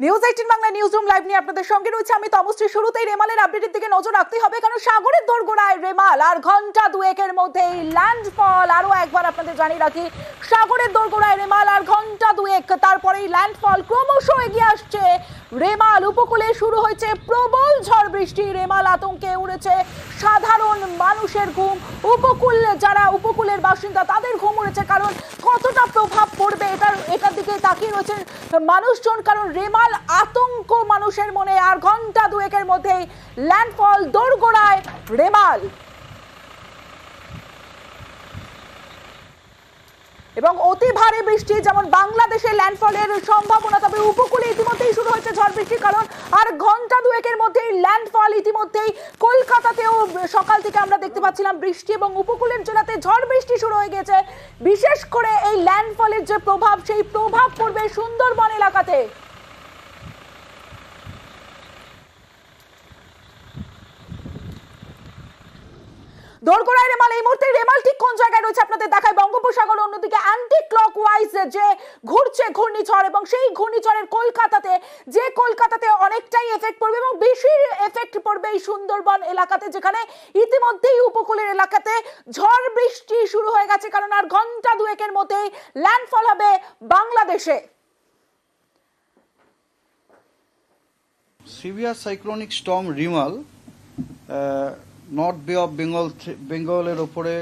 News 18 Bangla news room live নিয়ে আপনাদের সঙ্গে রয়েছে আমি তমশ্রী। শুরুতেই রেমালের আপডেটের দিকে নজর রাখতে হবে, কারণ সাগরের দোরগোড়ায় রেমাল আর ঘন্টা দুয়েকের মধ্যেই ল্যান্ডফল। আরো একবার আপনাদের জানিয়ে রাখি, সাগরের দোরগোড়ায় রেমাল আর ঘন্টা দুয়েক তারপরেই ল্যান্ডফল। ক্রমশ এগিয়ে আসছে রেমাল। উপকূলে শুরু হয়েছে প্রবল ঝড় বৃষ্টি। রেমাল আতঙ্কে উড়েছে সাধারণ মানুষের ঘুম। যারা উপকূলের বাসিন্দা তাদের ঘুম উড়েছে, কারণ কতটা প্রভাব পড়বে এটার দিকে তাকিয়ে রয়েছে মানুষজন। কারণ রেমাল আতঙ্ক মানুষের মনে, আর ঘন্টা দুয়েকের মধ্যেই ল্যান্ডফল। দোরগোড়ায় রেমাল এবং অতি ভারী বৃষ্টি, যেমন বাংলাদেশে ল্যান্ডফলের সম্ভাবনা, তবে উপকূলে ইতিমধ্যেই শুরু হয়েছে ঝড় বৃষ্টি। কারণ আর ঘন্টা দুয়েকের মধ্যেই ল্যান্ডফল। ইতিমধ্যেই কলকাতাতেও সকাল থেকে আমরা দেখতে পাচ্ছিলাম বৃষ্টি, এবং উপকূলের জেলাতে ঝড় বৃষ্টি শুরু হয়ে গেছে। বিশেষ করে এই ল্যান্ডফলের যে প্রভাব, সেই প্রভাব পড়বে সুন্দরবন এলাকাতে। দোরগোড়ায় রেমাল। এই মুহূর্তে রেমাল ঠিক কোন জায়গায় রয়েছে আপনাদের দেখায়। বঙ্গোপসাগর, অন্যদিকে অ্যান্টি ক্লকওয়াইজ যে ঘুরছে ঘূর্ণিঝড়, এবং সেই ঘূর্ণিঝড়ের কলকাতাতে অনেকটাই এফেক্ট পড়বে, এবং বেশি এফেক্ট পড়বে এই সুন্দরবন এলাকাতে, যেখানে ইতিমধ্যেই উপকূলের এলাকাতে ঝড় বৃষ্টি শুরু হয়ে গেছে। কারণ আর ঘন্টা দুয়েকের মধ্যেই ল্যান্ডফল হবে বাংলাদেশে। Severe cyclonic Sturm Remal north বে অফ বেঙ্গলের ওপরে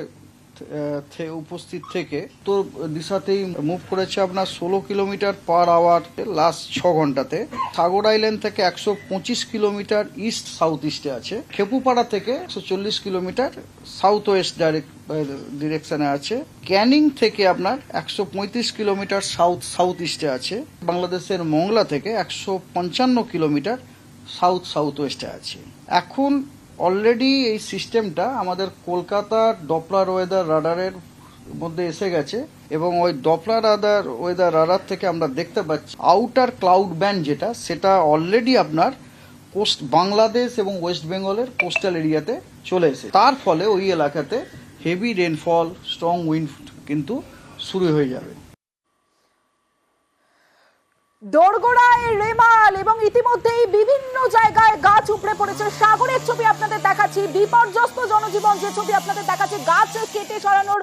উপস্থিত থেকে উত্তর দিশাতেই মুভ করেছে আপনার 16 kilometre per our last 6 ঘন্টাতে। Sagar island থেকে 125 কিলোমিটার ইস্ট সাউথ ইস্টে আছে। খেপুপাড়া থেকে 140 কিলোমিটার সাউথ ওয়েস্ট ডিরেকশনে আছে। ক্যানিং থেকে আপনার 135 কিলোমিটার সাউথ ইস্টে আছে। বাংলাদেশের মংলা থেকে 155 কিলোমিটার সাউথ ওয়েস্টে আছে। এখন অলরেডি এই সিস্টেমটা আমাদের কলকাতার ডপলার ওয়েদার রাডারের মধ্যে এসে গেছে, এবং ওই ডপলার ওয়েদার রাডার থেকে আমরা দেখতে পাচ্ছি আউটার ক্লাউড ব্যান্ড সেটা অলরেডি আপনার বাংলাদেশ এবং ওয়েস্ট বেঙ্গলের কোস্টাল এরিয়াতে চলে এসেছে। তার ফলে ওই এলাকাতে হেভি রেনফল, স্ট্রং উইন্ড কিন্তু শুরু হয়ে যাবে। দোরগোড়ায় রেমাল, এবং ইতিমধ্যেই বিভিন্ন জায়গায় গাছ উপড়ে পড়েছে। সাগরের ছবি আপনাদের দেখাচ্ছি, বিপর্যস্ত জনজীবন যে ছবি আপনাদের দেখাচ্ছি, গাছ কেটে সরানোর,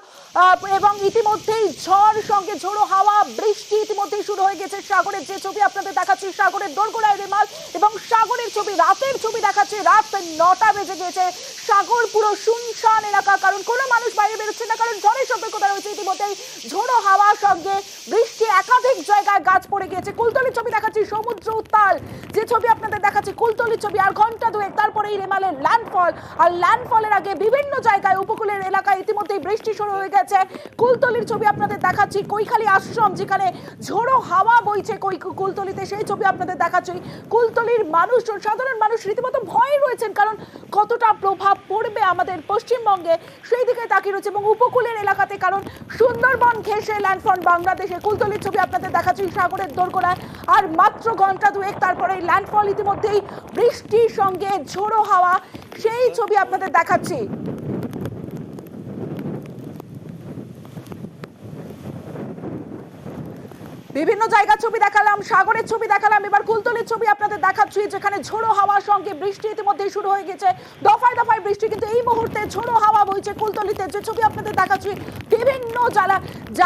এবং ইতিমধ্যেই ঝড় সঙ্গে ঝোড়ো হাওয়া, বৃষ্টি ইতিমধ্যেই শুরু হয়ে গেছে। সাগরের যে ছবি আপনাদের দেখাচ্ছি, সাগরের দোরগোড়ায় রেমাল, এবং সাগরের ছবি, রাতের ছবি দেখাচ্ছি। রাত 9টা বেজে গিয়েছে। সাগর পুরো শুনশান এলাকা, কারণ কোনো মানুষ বাইরে বেরোচ্ছে না, কারণ ঝড়ের সতর্কতা রয়েছে। ইতিমধ্যেই ঝোড়ো হাওয়া সঙ্গে বৃষ্টি, একাধিক জায়গায় গাছ পড়ে গিয়েছে। কুলতলির ছবি দেখাচ্ছি, সমুদ্র উত্তাল যে ছবি আপনাদের দেখাচ্ছি, কুলতলির ছবি। আর ঘন্টা দুয়েক তারপরে এই রেমালের ল্যান্ডফল, আর ল্যান্ডফলের আগে বিভিন্ন জায়গায় উপকূলের এলাকায় ইতিমধ্যেই বৃষ্টি শুরু হয়ে গেছে। কুলতলির ছবি আপনাদের দেখাচ্ছি, কৈখালী আশ্রম যেখানে ঝোড়ো হাওয়া বইছে কুলতলিতে, সেই ছবি আপনাদের দেখাচ্ছি। কুলতলির মানুষজন, সাধারণ মানুষ রীতিমতো ভয়ে রয়েছেন, কারণ কতটা প্রভাব পড়বে আমাদের পশ্চিমবঙ্গে সেই দিকে তাকিয়ে রয়েছে, এবং উপকূলের এলাকাতে, কারণ সুন্দরবন ঘেঁষে ল্যান্ডফল বাংলাদেশে। কুলতলির ছবি আপনাদের দেখাচ্ছি সাগরের দোরগোড়ায়, আর মাত্র ঘন্টা দুয়েক তারপরে ল্যান্ডফল। ইতিমধ্যেই বৃষ্টির সঙ্গে ঝোড়ো হাওয়া, সেই ছবি আপনাদের দেখাচ্ছি। বিভিন্ন জায়গার ছবি দেখালাম, সাগরের ছবি দেখালাম, এবার কুলতলির ছবি আপনাদের দেখাচ্ছি, যেখানে ঝোড়ো হাওয়ার সঙ্গে বৃষ্টি ইতিমধ্যেই শুরু হয়ে গেছে। দফায় দফায় বৃষ্টি, কিন্তু এই মুহূর্তে ঝোড়ো হাওয়া বইছে কুলতলিতে, যে ছবি আপনাদের দেখাচ্ছি। বিভিন্ন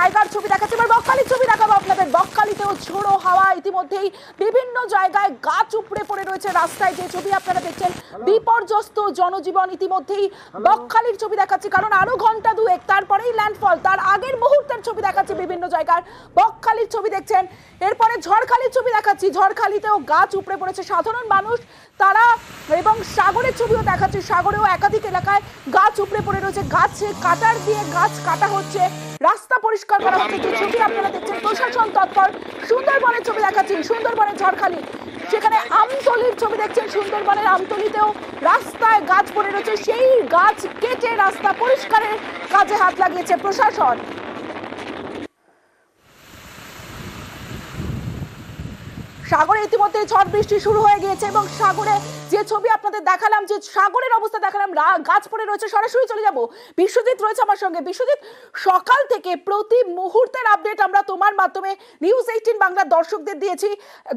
জায়গার ছবি দেখাচ্ছি। এবার বকখালির ছবি দেখাবো আপনাদের। বকখালিতেও ঝোড়ো হাওয়া, ইতিমধ্যেই বিভিন্ন জায়গায় গাছ উপড়ে পড়ে রয়েছে রাস্তায়, যে ছবি আপনারা দেখছেন। বিপর্যস্ত জনজীবন। ইতিমধ্যেই বকখালির ছবি দেখাচ্ছি, কারণ আরো ঘন্টা দুয়েক তারপরেই ল্যান্ডফল। তার আগের মুহূর্তের ছবি দেখাচ্ছি বিভিন্ন জায়গার। বকখালির ছবি দেখছেন। এরপরে ঝড়খালির ছবি দেখাচ্ছি, ঝড়খালিতেও গাছ উপড়ে পড়েছে সাধারণ মানুষ তারা, এবং সাগরের ছবিও দেখাচ্ছি। সাগরেও একাধিক এলাকায় গাছ উপড়ে পড়ে রয়েছে। গাছে কাটার দিয়ে গাছ কাটা হচ্ছে, রাস্তা পরিষ্কার করা হচ্ছে, যে ছবি আপনারা দেখছেন। প্রশাসন তৎপর। সুন্দরবনের ছবি দেখাচ্ছি, সুন্দরবনের ঝড়খালি, সেখানে আমতলির ছবি দেখছেন। সুন্দরবনের আমতলিতেও রাস্তায় গাছ পড়ে রয়েছে, সেই গাছ কেটে রাস্তা পরিষ্কারের কাজে হাত লাগিয়েছে প্রশাসন। সাগরে ইতিমধ্যে ঝড় বৃষ্টি শুরু হয়ে গিয়েছে এবং সাগরে যে ছবি আপনাদের দেখালাম, যে সাগরের অবস্থা দেখালাম, গাছ পড়ে রয়েছে। সরাসরি চলে যাব, বিশ্বজিৎ রয়েছে আমার সঙ্গে। বিশ্বজিৎ, সকাল থেকে প্রতি মুহূর্তের আপডেট আমরা তোমার মাধ্যমে নিউজ 18 বাংলার দর্শকদের দিয়েছি।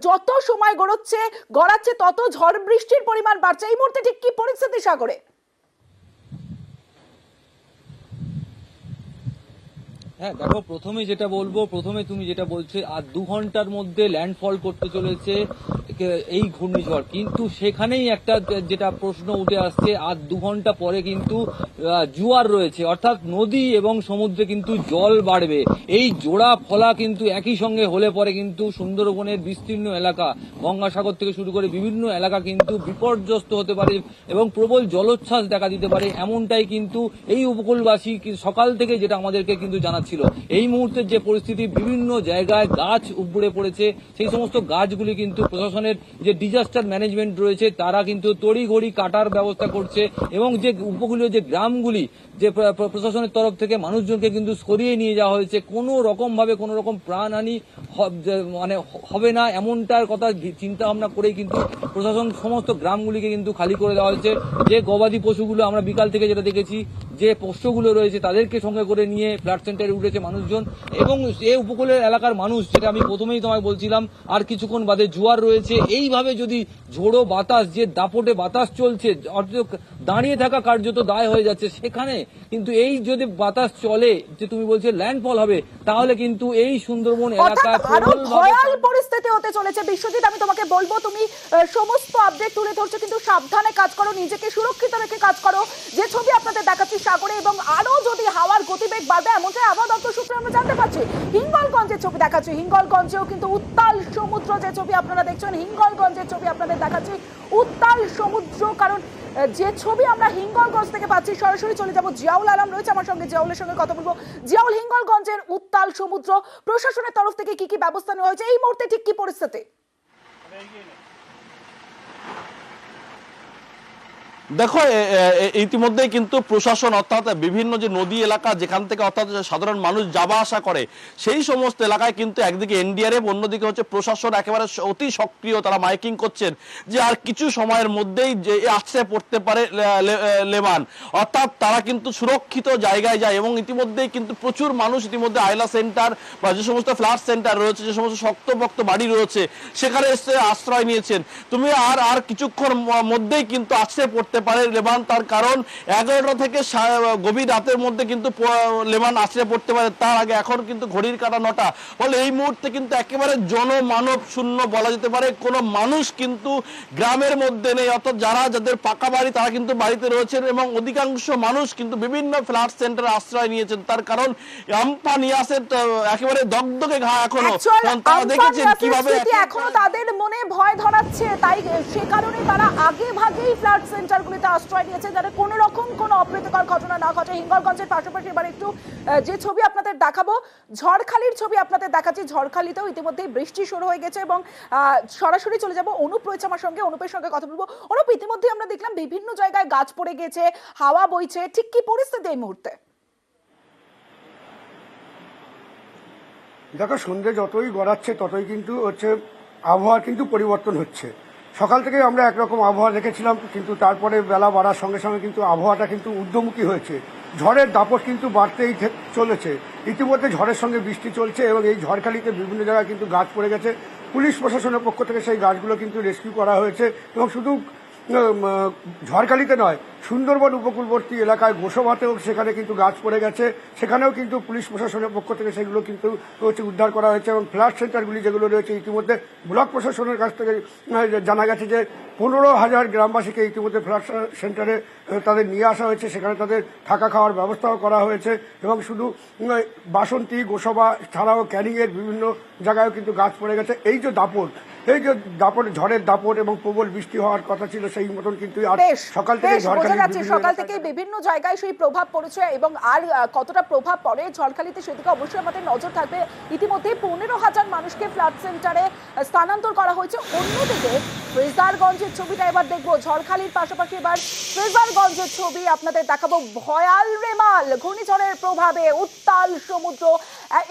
যত সময় গড়াচ্ছে তত ঝড় বৃষ্টির পরিমাণ বাড়ছে। এই মুহূর্তে ঠিক কি পরিস্থিতি সাগরে? হ্যাঁ দেখো, প্রথমে তুমি যেটা বলছো, আর 2 ঘন্টার মধ্যে ল্যান্ডফল করতে চলেছে এই ঘূর্ণিঝড়, কিন্তু সেখানেই একটা যেটা প্রশ্ন উঠে আসছে, আর 2 ঘন্টা পরে কিন্তু জোয়ার রয়েছে, অর্থাৎ নদী এবং সমুদ্রে কিন্তু জল বাড়বে। এই জোড়া ফলা কিন্তু একই সঙ্গে হলে পরে কিন্তু সুন্দরবনের বিস্তীর্ণ এলাকা, গঙ্গাসাগর থেকে শুরু করে বিভিন্ন এলাকা কিন্তু বিপর্যস্ত হতে পারে এবং প্রবল জলোচ্ছ্বাস দেখা দিতে পারে। এমনটাই কিন্তু এই উপকূলবাসী সকাল থেকে যেটা আমাদেরকে কিন্তু জানাচ্ছিল। এই মুহূর্তের যে পরিস্থিতি, বিভিন্ন জায়গায় গাছ উপড়ে পড়েছে, সেই সমস্ত গাছগুলি কিন্তু প্রশাসনের যে ডিজাস্টার ম্যানেজমেন্ট রয়েছে তারা কিন্তু তড়িঘড়ি কাটার ব্যবস্থা করছে এবং যে উপকূলীয় যে গ্রামগুলি, যে প্রশাসনের তরফ থেকে মানুষজনকে কিন্তু সরিয়ে নিয়ে যাওয়া হয়েছে। কোনো রকম প্রাণহানি মানে হবে না এমনটার কথা চিন্তা ভাবনা করেই কিন্তু প্রশাসন সমস্ত গ্রামগুলিকে কিন্তু খালি করে দেওয়া হয়েছে। যে গবাদি পশুগুলো আমরা বিকাল থেকে যেটা দেখেছি, যে পোষ্যগুলো রয়েছে তাদেরকে সঙ্গে করে নিয়ে ফ্লাড সেন্টারে উঠেছে মানুষজন। এবং এই উপকূলের এলাকার মানুষ, যেটা আমি প্রথমেই তোমায় বলছিলাম, আর কিছুক্ষণ বাদে জোয়ার রয়েছে। এইভাবে যদি ঝোড়ো বাতাস, যে দাপটে বাতাস চলছে, অর্থাৎ দাঁড়িয়ে থাকা কার্যত দায় হয়ে যাচ্ছে, সেখানে কিন্তু এই যদি বাতাস চলে, যে তুমি বলছো ল্যান্ডফল হবে, তাহলে কিন্তু এই সুন্দরবন এলাকায় ভয়াল পরিস্থিতি হতে চলেছে। বিশ্বজিৎ, আমি তোমাকে বলবো, তুমি সমস্ত আপডেট তুলে ধরছো, কিন্তু সাবধানে কাজ করো, নিজেকে সুরক্ষিত রেখে কাজ করো। যে ছবি আপনাদের দেখাচ্ছি সাগরে, এবং আরো যদি হাওয়ার গতিবেগ বাড়বে এমনটাই আবহাওয়া দপ্তর সূত্রে আমরা জানতে পারছি। হিঙ্গলগঞ্জের ছবি দেখাচ্ছি, হিঙ্গলগঞ্জেও কিন্তু উত্তাল সমুদ্র। যে ছবি আপনারা দেখছেন, হিঙ্গলগঞ্জের ছবি আপনাদের দেখাচ্ছি, উত্তাল সমুদ্র। কারণ যে ছবি আমরা হিঙ্গলগঞ্জ থেকে পাচ্ছি, সরাসরি চলে যাব, জিয়াউল আলম রয়েছে আমার সঙ্গে, জিয়াউলের সঙ্গে কথা বলবো। জিয়াউল, হিঙ্গলগঞ্জের উত্তাল সমুদ্র, প্রশাসনের তরফ থেকে কি কি ব্যবস্থা নেওয়া হয়েছে, এই মুহূর্তে ঠিক কি পরিস্থিতি? দেখো, ইতিমধ্যেই কিন্তু প্রশাসন, অর্থাৎ বিভিন্ন যে নদী এলাকা যেখান থেকে অর্থাৎ সাধারণ মানুষ যাওয়া আসা করে, সেই সমস্ত এলাকায় কিন্তু একদিকে এনডিআরএফ, অন্যদিকে হচ্ছে প্রশাসন একেবারে অতি সক্রিয়, তারা মাইকিং করছেন যে আর কিছু সময়ের মধ্যেই যে আশ্রয় পড়তে পারে লেমান, অর্থাৎ তারা কিন্তু সুরক্ষিত জায়গায় যায়। এবং ইতিমধ্যেই কিন্তু প্রচুর মানুষ ইতিমধ্যে আয়লা সেন্টার বা যে সমস্ত ফ্ল্যাট সেন্টার রয়েছে, যে সমস্ত শক্তপোক্ত বাড়ি রয়েছে, সেখানে এসে আশ্রয় নিয়েছেন। তুমি আর কিছুক্ষণ মধ্যেই কিন্তু আশ্রয় পড়তে পারে লেমান, তার কারণ 11টা থেকে গভীর রাতের মধ্যে কিন্তু লেমান আশ্রয় পড়তে পারে। তার আগে এখন কিন্তু ঘড়ির কাঁটা 9টা, ফলে এই মুহূর্তে কিন্তু একেবারে জনমানব শূন্য বলা যেতে পারে। কোনো মানুষ কিন্তু গ্রামের মধ্যে নেই, অর্থাৎ যাদের পাকা বাড়ি তারা কিন্তু বাড়িতে রয়েছেন এবং অধিকাংশ মানুষ কিন্তু বিভিন্ন ফ্ল্যাট সেন্টারে আশ্রয় নিয়েছেন। তার কারণ আমফান ইয়াসের একেবারে দগদগে ঘা এখনো, তারা দেখেছেন কিভাবে এখনো তাদের মনে ভয় ধরাচ্ছে। তাই সে কারণে তারা আগে ভাগেই ফ্ল্যাট সেন্টারগুলিতে আশ্রয় নিয়েছে, যাতে কোনো রকম কোনো অপ্রীতিকর ঘটনা না ঘটে। হিঙ্গলগঞ্জের পাশাপাশি এবার একটু যে ছবি আপনাদের দেখাবো, ঝড়খালির ছবি আপনাদের দেখাচ্ছি। ঝড়খালিতেও ইতিমধ্যেই বৃষ্টি শুরু হয়ে গেছে এবং সরাসরি চলে যাব, অনুপ রয়েছে আমার সঙ্গে, অনুপের সঙ্গে কথা বলবো। অনুপ, ইতিমধ্যে আমরা দেখলাম বিভিন্ন জায়গায় গাছ পড়ে গেছে, হাওয়া বইছে, ঠিক কি পরিস্থিতি এই মুহূর্তে? দেখো, সন্ধ্যে যতই গড়াচ্ছে ততই কিন্তু হচ্ছে আবহাওয়া কিন্তু পরিবর্তন হচ্ছে। সকাল থেকে আমরা একরকম আবহাওয়া দেখেছিলাম, কিন্তু তারপরে বেলা বাড়ার সঙ্গে সঙ্গে কিন্তু আবহাওয়াটা কিন্তু ঊর্ধ্বমুখী হয়েছে। ঝড়ের দাপট কিন্তু বাড়তেই চলেছে। ইতিমধ্যে ঝড়ের সঙ্গে বৃষ্টি চলছে এবং এই ঝড়খালিতে বিভিন্ন জায়গায় কিন্তু গাছ পড়ে গেছে। পুলিশ প্রশাসনের পক্ষ থেকে সেই গাছগুলো কিন্তু রেস্কিউ করা হয়েছে এবং শুধু ঝড়খালিতে নয়, সুন্দরবন উপকূলবর্তী এলাকায় গোসবাতেও সেখানে কিন্তু গাছ পড়ে গেছে, সেখানেও কিন্তু পুলিশ প্রশাসনের পক্ষ থেকে সেগুলো কিন্তু উদ্ধার করা হয়েছে। এবং ফ্ল্যাট সেন্টারগুলি যেগুলো রয়েছে, ইতিমধ্যে ব্লক প্রশাসনের কাছ থেকে জানা গেছে যে 15,000 গ্রামবাসীকে ইতিমধ্যে ফ্ল্যাট সেন্টারে তাদের নিয়ে আসা হয়েছে, সেখানে তাদের থাকা খাওয়ার ব্যবস্থাও করা হয়েছে। এবং শুধু বাসন্তী, গোসবা ছাড়াও ক্যানিংয়ের বিভিন্ন জায়গায়ও কিন্তু গাছ পড়ে গেছে। এই যে দাপট, ঝড়ের দাপট এবং প্রবল বৃষ্টি হওয়ার কথা ছিল, সেই মতন কিন্তু সকাল থেকে বিভিন্ন জায়গায় সেই প্রভাব পড়েছে এবং আর কতটা প্রভাব পড়ে ঝড়খালিতে সেদিকে অবশ্যই আমাদের নজর থাকবে। ইতিমধ্যে 15,000 মানুষকে ফ্ল্যাট সেন্টারে স্থানান্তর করা হয়েছে। অন্যদিকে ফ্রেজারগঞ্জের ছবিটা এবার দেখবো, ঝড়খালির পাশাপাশি এবার ফ্রেজারগঞ্জের ছবি আপনাদের দেখাবো। ভয়াল রেমাল ঘূর্ণিঝড়ের প্রভাবে উত্তাল সমুদ্র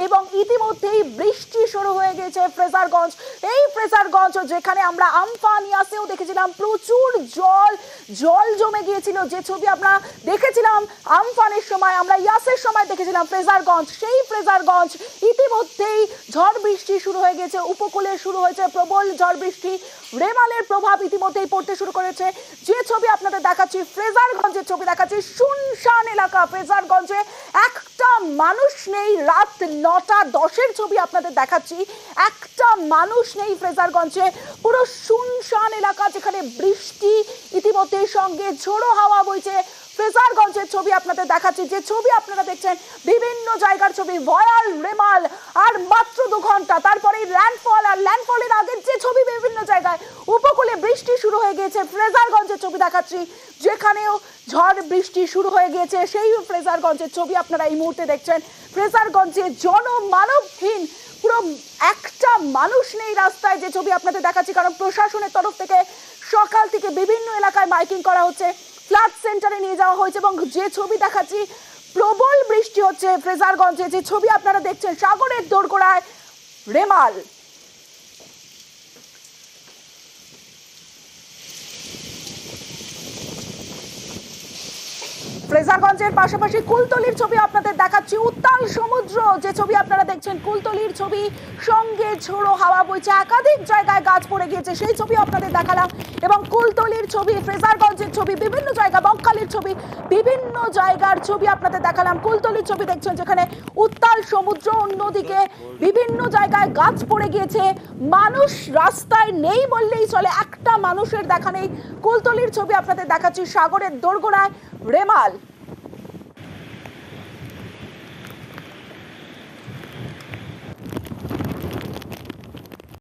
এবং ইতিমধ্যেই বৃষ্টি শুরু হয়ে গেছে ফ্রেজারগঞ্জ। এই ফ্রেজারগঞ্জ যেখানে আমরা আমফান ইয়াসেও দেখেছিলাম প্রচুর জল জমে গিয়েছিল, যে ছবি আমরা দেখেছিলাম আমফানের সময়, আমরা ইয়াসের সময় দেখেছিলাম ফ্রেজারগঞ্জ, সেই ফ্রেজারগঞ্জ ইতিমধ্যেই ঝড় বৃষ্টি শুরু হয়ে গেছে, উপকূলে শুরু হয়েছে প্রবল ঝড় বৃষ্টি, রেমালের প্রভাব ইতিমধ্যেই পড়তে শুরু করেছে। যে ছবি আপনাদের দেখাচ্ছি ফ্রেজারগঞ্জের ছবি দেখাচ্ছি, শুনশান এলাকা ফ্রেজারগঞ্জে, একটা মানুষ নেই। রাত 9:10 ছবি আপনাদের দেখাচ্ছি, একটা মানুষ নেই ফ্রেজারগঞ্জে, পুরো শুনশান এলাকা যেখানে বৃষ্টি ইতিমধ্যেই সঙ্গে ঝোড়ো হাওয়া বইছে। ফ্রেজারগঞ্জের ছবি আপনাদের দেখাচ্ছি, যে ছবি আপনারা দেখছেন বিভিন্ন জায়গার ছবি, ভয়াল রেমাল, আর মাত্র 2 ঘন্টা তারপরে ল্যান্ডফল, আর ল্যান্ডফলের আগের যে ছবি বিভিন্ন জায়গায় উপকূলে বৃষ্টি শুরু হয়ে গিয়েছে। ফ্রেজারগঞ্জের ছবি দেখাচ্ছি যেখানেও ঝড় বৃষ্টি শুরু হয়ে গিয়েছে, সেই ফ্রেজারগঞ্জের ছবি আপনারা এই মুহূর্তে দেখছেন। ফ্রেজারগঞ্জে জনমানবহীন, পুরো একটা মানুষ নেই রাস্তায়, যে ছবি আপনাদের দেখাচ্ছি, কারণ প্রশাসনের তরফ থেকে সকাল থেকে বিভিন্ন এলাকায় মাইকিং করা হচ্ছে, ফ্লাড সেন্টারে নিয়ে যাওয়া হয়েছে, এবং যে ছবি দেখাচ্ছি প্রবল বৃষ্টি হচ্ছে ফ্রেজারগঞ্জে, যে ছবি আপনারা দেখছেন সাগরের দোরগোড়ায় রেমাল। ফ্রেজারগঞ্জের পাশাপাশি কুলতলির ছবি আপনাদের দেখাচ্ছি, উত্তাল সমুদ্র, যে ছবি আপনারা দেখছেন কুলতলির ছবি, সঙ্গে ঝোড়ো হাওয়া বইছে, একাধিক জায়গায় গাছ পড়ে গিয়েছে, সেই ছবি আপনাদের দেখালাম, এবং কুলতলির ছবি, ফ্রেজারগঞ্জের ছবি, বিভিন্ন জায়গা, বকখালির ছবি, বিভিন্ন জায়গার ছবি আপনাদের দেখালাম। কুলতলির ছবি দেখছেন যেখানে উত্তাল সমুদ্র, অন্যদিকে বিভিন্ন জায়গায় গাছ পড়ে গিয়েছে, মানুষ রাস্তায় নেই বললেই চলে, একটা মানুষের দেখা নেই। কুলতলির ছবি আপনাদের দেখাচ্ছি সাগরের দোরগোড়ায় রেমাল।